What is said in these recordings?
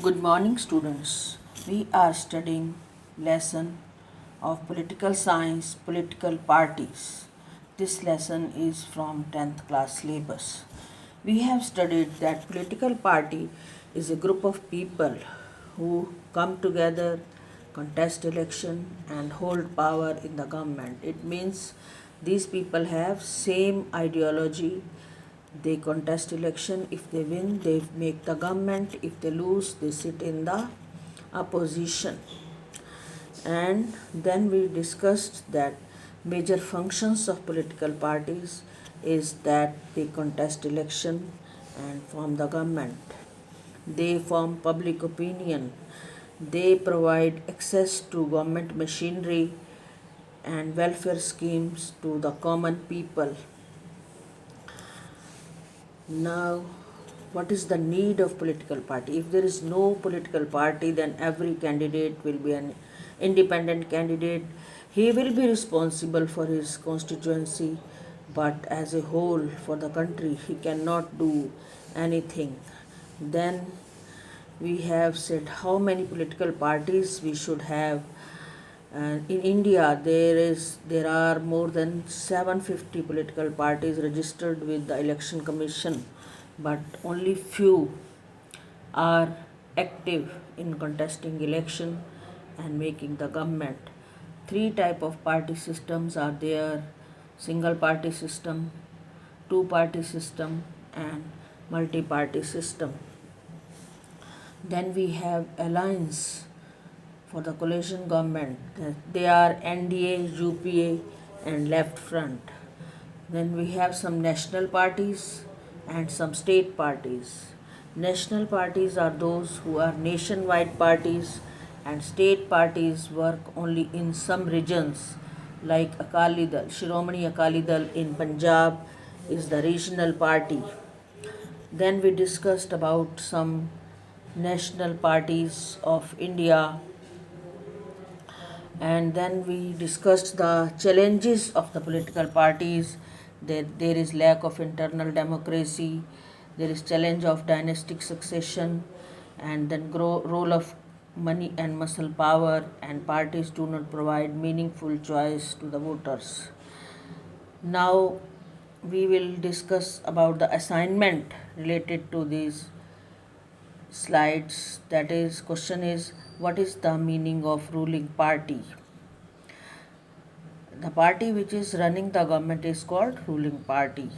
Good morning, students. We are studying lesson of political science, political parties. This lesson is from 10th class syllabus. We have studied that political party is a group of people who come together, contest election and hold power in the government. It means these people have same ideology. They contest election. If they win, they make the government. If they lose, they sit in the opposition. And then we discussed that major functions of political parties is that they contest election and form the government. They form public opinion. They provide access to government machinery and welfare schemes to the common people. Now, what is the need of political party? If there is no political party, then every candidate will be an independent candidate. He will be responsible for his constituency, but as a whole for the country, he cannot do anything. Then we have said how many political parties we should have. And in India, there are more than 750 political parties registered with the Election Commission, but only few are active in contesting election and making the government. Three type of party systems are there: single party system, two party system, and multi-party system. Then we have alliance for the coalition government. They are NDA, UPA, and Left Front. Then we have some national parties and some state parties. National parties are those who are nationwide parties, and state parties work only in some regions, like Akali Dal. Shiromani Akali Dal in Punjab is the regional party. Then we discussed about some national parties of India, and then we discussed the challenges of the political parties. There is lack of internal democracy, there is challenge of dynastic succession, and then role of money and muscle power, and parties do not provide meaningful choice to the voters. Now we will discuss about the assignment related to these slides. That is, question is, what is the meaning of ruling party? The party which is running the government is called ruling party.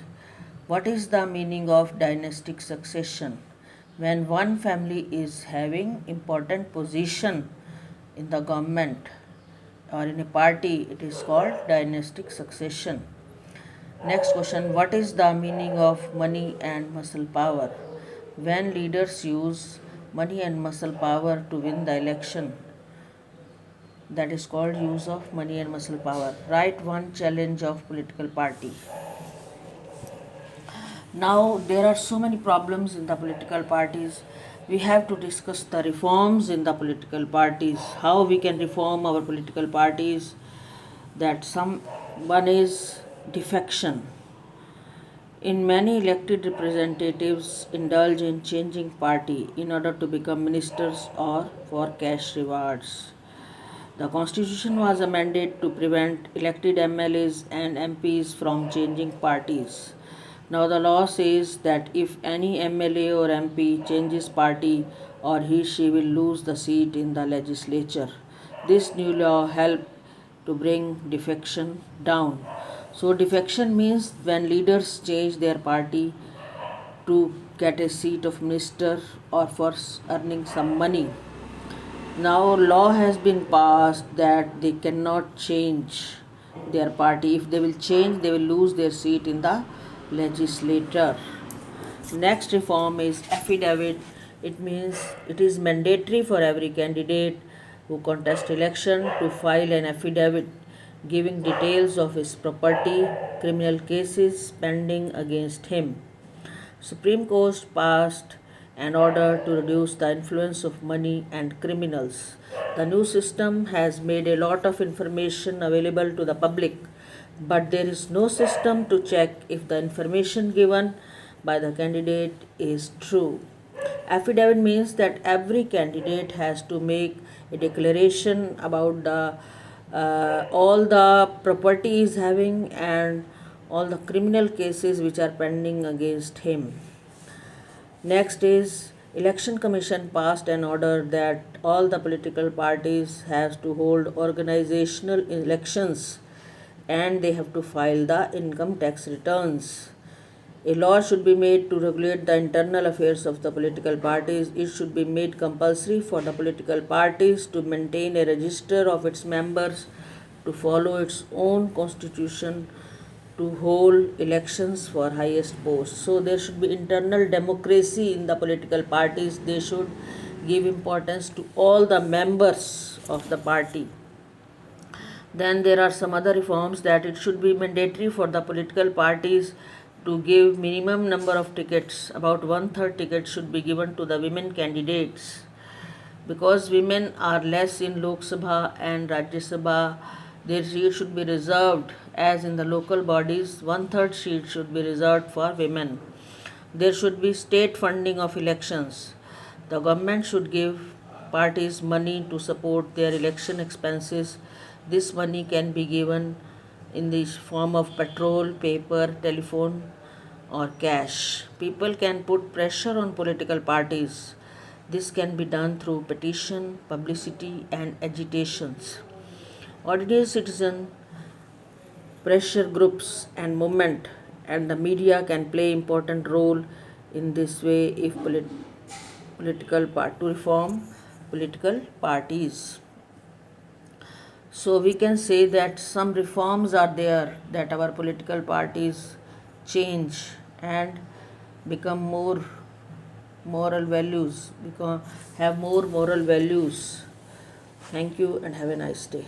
What is the meaning of dynastic succession? When one family is having important position in the government or in a party, it is called dynastic succession. Next question, what is the meaning of money and muscle power? When leaders use money and muscle power to win the election, that is called use of money and muscle power. Write one challenge of political party. Now there are so many problems in the political parties. We have to discuss the reforms in the political parties, how we can reform our political parties. One is defection. In many, elected representatives indulge in changing party in order to become ministers or for cash rewards. The constitution was amended to prevent elected MLAs and MPs from changing parties. Now the law says that if any MLA or MP changes party, or she will lose the seat in the legislature. This new law helped to bring defection down. So defection means when leaders change their party to get a seat of minister or for earning some money. Now law has been passed that they cannot change their party. If they will change, they will lose their seat in the legislature. Next reform is affidavit. It means it is mandatory for every candidate who contest election to file an affidavit giving details of his property, criminal cases pending against him. Supreme Court passed an order to reduce the influence of money and criminals. The new system has made a lot of information available to the public, but there is no system to check if the information given by the candidate is true. Affidavit means that every candidate has to make a declaration about the all the property he is having and all the criminal cases which are pending against him. Next is Election Commission passed an order that all the political parties has to hold organizational elections and they have to file the income tax returns. A law should be made to regulate the internal affairs of the political parties. It should be made compulsory for the political parties to maintain a register of its members, to follow its own constitution, to hold elections for highest posts. So there should be internal democracy in the political parties. They should give importance to all the members of the party. Then there are some other reforms that it should be mandatory for the political parties to give minimum number of tickets. About one-third tickets should be given to the women candidates. Because women are less in Lok Sabha and Rajya Sabha, their seat should be reserved, as in the local bodies, one-third seat should be reserved for women. There should be state funding of elections. The government should give parties money to support their election expenses. This money can be given in the form of petrol, paper, telephone, or cash. People can put pressure on political parties. This can be done through petition, publicity, and agitations. Ordinary citizen, pressure groups, and movement and the media can play important role in this way if political part to reform political parties. So we can say that some reforms are there that our political parties change and become more moral values, have more moral values. Thank you and have a nice day.